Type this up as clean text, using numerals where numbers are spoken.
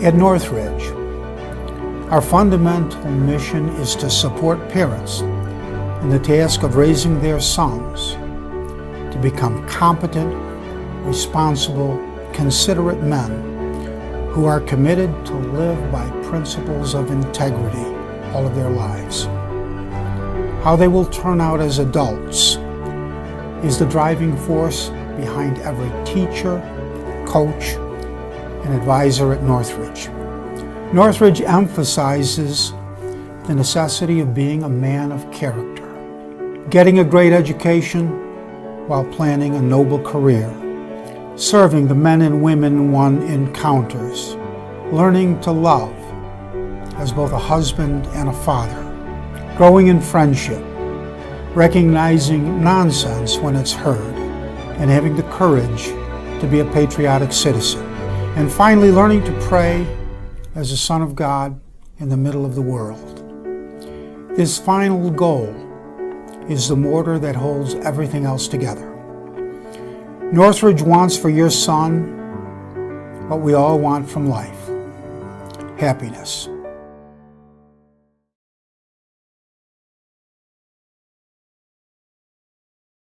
At Northridge, our fundamental mission is to support parents in the task of raising their sons to become competent, responsible, considerate men who are committed to live by principles of integrity all of their lives. How they will turn out as adults is the driving force behind every teacher, coach, and advisor at Northridge. Northridge emphasizes the necessity of being a man of character, getting a great education while planning a noble career, serving the men and women one encounters, learning to love as both a husband and a father, growing in friendship, recognizing nonsense when it's heard, and having the courage to be a patriotic citizen. And finally, learning to pray as a son of God in the middle of the world. This final goal is the mortar that holds everything else together. Northridge wants for your son what we all want from life: happiness.